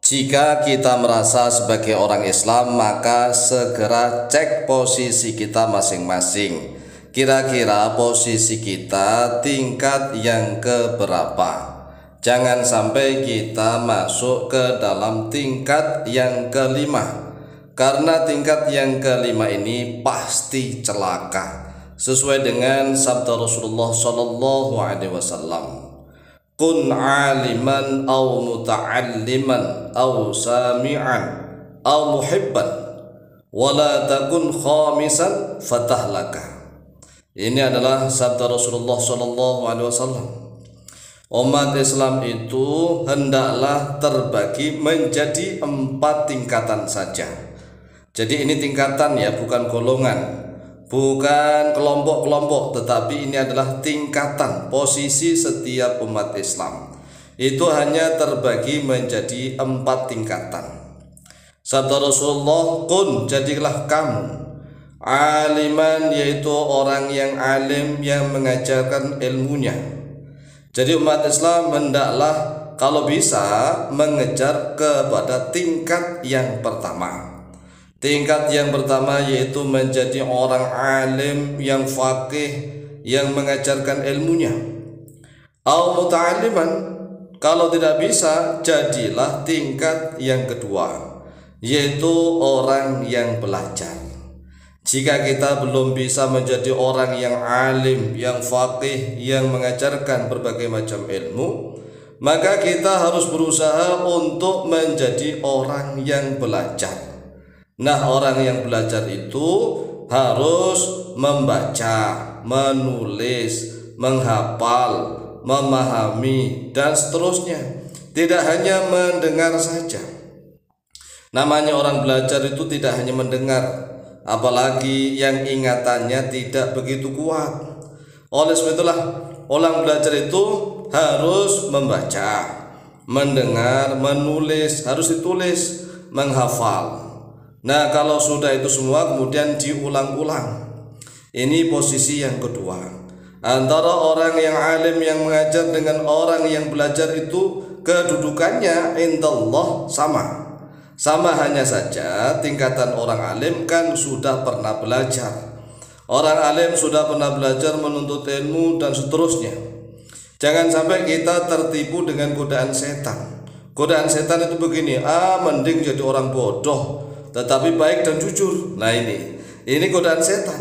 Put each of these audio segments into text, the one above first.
Jika kita merasa sebagai orang Islam, maka segera cek posisi kita masing-masing. Kira-kira posisi kita tingkat yang keberapa? Jangan sampai kita masuk ke dalam tingkat yang kelima, karena tingkat yang kelima ini pasti celaka. Sesuai dengan sabda Rasulullah Shallallahu Alaihi Wasallam, kun aliman aw muta'alliman aw sami'an aw muhibban wala takun khamisan fatahlaka. Ini adalah sabda Rasulullah Shallallahu Alaihi Wasallam. Umat Islam itu hendaklah terbagi menjadi 4 tingkatan saja. Jadi ini tingkatan ya, bukan golongan, bukan kelompok-kelompok, tetapi ini adalah tingkatan. Posisi setiap umat Islam itu hanya terbagi menjadi 4 tingkatan. Sabda Rasulullah, kun, jadilah kamu aliman, yaitu orang yang alim yang mengajarkan ilmunya. Jadi umat Islam hendaklah kalau bisa mengejar kepada tingkat yang pertama. Tingkat yang pertama yaitu menjadi orang alim yang faqih yang mengajarkan ilmunya. Au muta'alliman, kalau tidak bisa jadilah tingkat yang kedua, yaitu orang yang belajar. Jika kita belum bisa menjadi orang yang alim, yang faqih, yang mengajarkan berbagai macam ilmu, maka kita harus berusaha untuk menjadi orang yang belajar. Nah, orang yang belajar itu harus membaca, menulis, menghafal, memahami, dan seterusnya. Tidak hanya mendengar saja. Namanya orang belajar itu tidak hanya mendengar, apalagi yang ingatannya tidak begitu kuat. Oleh sebab itulah orang belajar itu harus membaca, mendengar, menulis, harus ditulis, menghafal. Nah, kalau sudah itu semua kemudian diulang-ulang. Ini posisi yang kedua. Antara orang yang alim yang mengajar dengan orang yang belajar itu kedudukannya indallah sama. Sama, hanya saja tingkatan orang alim kan sudah pernah belajar. Orang alim sudah pernah belajar menuntut ilmu dan seterusnya. Jangan sampai kita tertipu dengan godaan setan. Godaan setan itu begini, mending jadi orang bodoh tetapi baik dan jujur. Nah, ini godaan setan.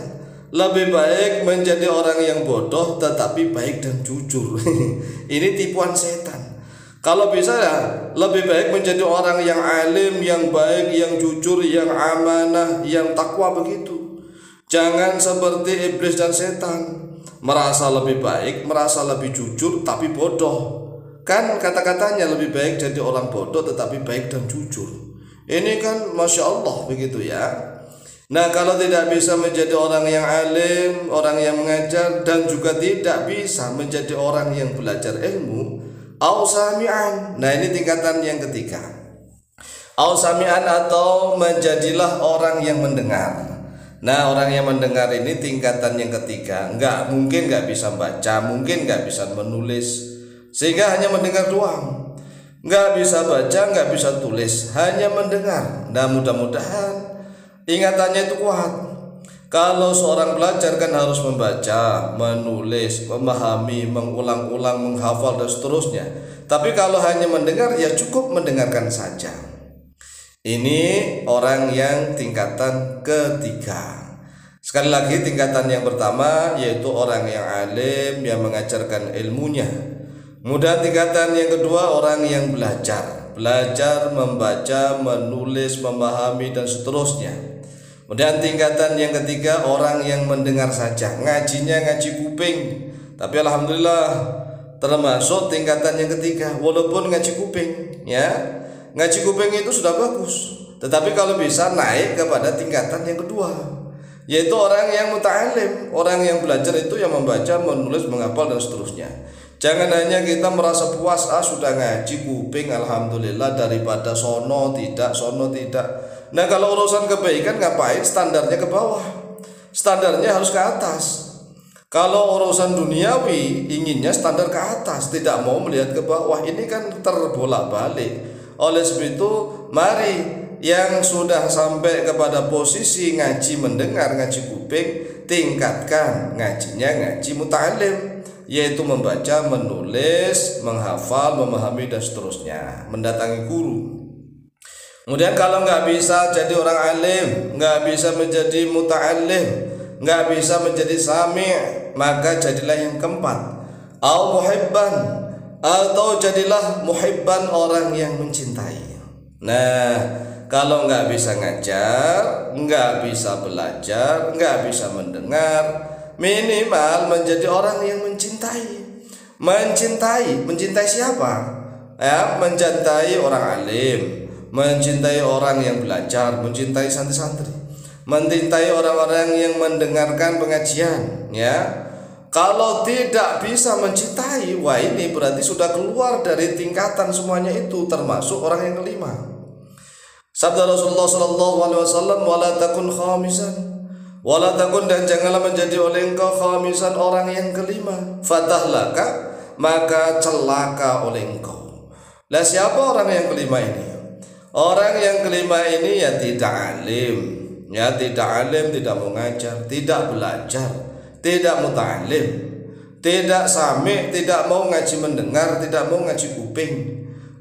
Lebih baik menjadi orang yang bodoh tetapi baik dan jujur. Ini tipuan setan. Kalau bisa ya lebih baik menjadi orang yang alim, yang baik, yang jujur, yang amanah, yang takwa, begitu. Jangan seperti iblis dan setan, merasa lebih baik, merasa lebih jujur tapi bodoh. Kan kata-katanya lebih baik jadi orang bodoh tetapi baik dan jujur. Ini kan Masya Allah begitu ya. Nah, kalau tidak bisa menjadi orang yang alim, orang yang mengajar, dan juga tidak bisa menjadi orang yang belajar ilmu, au sami'an. Nah, ini tingkatan yang ketiga. Au sami'an, atau menjadilah orang yang mendengar. Nah, orang yang mendengar ini tingkatan yang ketiga. Mungkin nggak bisa baca, mungkin nggak bisa menulis, sehingga hanya mendengar doang. Nggak bisa baca, nggak bisa tulis, hanya mendengar. Nah, mudah-mudahan ingatannya itu kuat. Kalau seorang belajar kan harus membaca, menulis, memahami, mengulang-ulang, menghafal, dan seterusnya. Tapi kalau hanya mendengar, ya cukup mendengarkan saja. Ini orang yang tingkatan ketiga. Sekali lagi, tingkatan yang pertama yaitu orang yang alim, yang mengajarkan ilmunya. Kemudian tingkatan yang kedua orang yang belajar membaca, menulis, memahami, dan seterusnya. Kemudian tingkatan yang ketiga orang yang mendengar saja, ngajinya ngaji kuping, tapi alhamdulillah termasuk tingkatan yang ketiga. Walaupun ngaji kuping ya, ngaji kuping itu sudah bagus, tetapi kalau bisa naik kepada tingkatan yang kedua, yaitu orang yang muta'alim, orang yang belajar itu yang membaca, menulis, menghafal, dan seterusnya. Jangan hanya kita merasa puas, sudah ngaji kuping alhamdulillah, daripada sono tidak. Nah, kalau urusan kebaikan ngapain standarnya ke bawah? Standarnya harus ke atas. Kalau urusan duniawi inginnya standar ke atas, tidak mau melihat ke bawah. Ini kan terbolak-balik. Oleh sebab itu, mari yang sudah sampai kepada posisi ngaji mendengar, ngaji kuping, tingkatkan ngajinya ngaji muta'alim, yaitu membaca, menulis, menghafal, memahami dan seterusnya, mendatangi guru. Kemudian kalau nggak bisa jadi orang alim, nggak bisa menjadi muta'alim, nggak bisa menjadi sami', maka jadilah yang keempat, au muhibban, atau jadilah muhibban, orang yang mencintai. Nah, kalau nggak bisa ngajar, nggak bisa belajar, nggak bisa mendengar, minimal menjadi orang yang mencintai. Mencintai siapa? Ya, mencintai orang alim, mencintai orang yang belajar, mencintai santri-santri, mencintai orang-orang yang mendengarkan pengajian. Ya, kalau tidak bisa mencintai, wah ini berarti sudah keluar dari tingkatan semuanya itu, termasuk orang yang kelima. Sabda Rasulullah sallallahu alaihi wasallam, wala takun khamisan, wala takun, dan janganlah menjadi oleh engkau khamisan, orang yang kelima, fatahlaka, maka celaka oleh engkau. Lah siapa orang yang kelima ini? Orang yang kelima ini ya tidak alim, tidak mau ngajar, tidak belajar, tidak muta'alim, tidak sami', tidak mau ngaji mendengar, tidak mau ngaji kuping.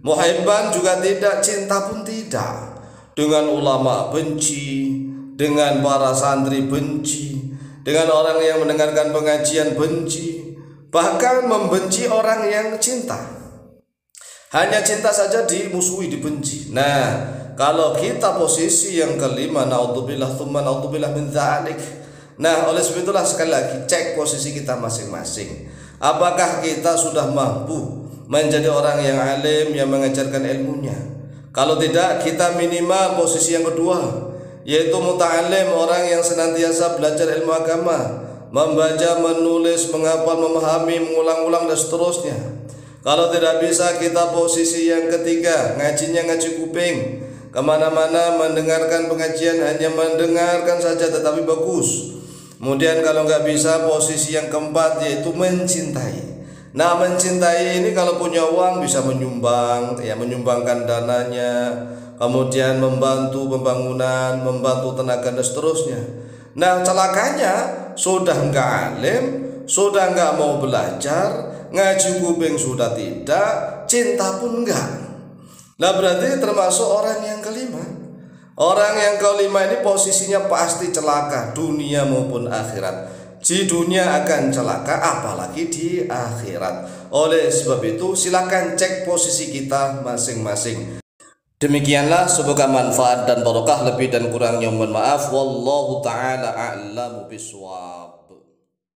Muhibban juga tidak, cinta pun tidak. Dengan ulama benci, dengan para santri benci, dengan orang yang mendengarkan pengajian benci, bahkan membenci orang yang cinta. Hanya cinta saja dimusuhi, dibenci. Nah, kalau kita posisi yang kelima, naudzubillah tsumma naudzubillah min dzalik. Nah, oleh sebab itulah sekali lagi cek posisi kita masing-masing. Apakah kita sudah mampu menjadi orang yang alim, yang mengajarkan ilmunya? Kalau tidak, kita minimal posisi yang kedua, yaitu muta'alim, orang yang senantiasa belajar ilmu agama, membaca, menulis, menghafal, memahami, mengulang-ulang dan seterusnya. Kalau tidak bisa, kita posisi yang ketiga, ngajinya ngaji kuping, kemana-mana mendengarkan pengajian, hanya mendengarkan saja tetapi bagus. Kemudian kalau nggak bisa, posisi yang keempat yaitu mencintai. Nah, mencintai ini kalau punya uang bisa menyumbang, ya, menyumbangkan dananya, kemudian membantu pembangunan, membantu tenaga dan seterusnya. Nah, celakanya sudah nggak alim, sudah nggak mau belajar, ngaji kuping sudah tidak, cinta pun enggak. Nah, berarti termasuk orang yang kelima. Orang yang kelima ini posisinya pasti celaka, dunia maupun akhirat. Di dunia akan celaka, apalagi di akhirat. Oleh sebab itu, silakan cek posisi kita masing-masing. Demikianlah, semoga manfaat dan barokah, lebih dan kurangnya mohon maaf. Wallahu ta'ala a'lamu bishawab.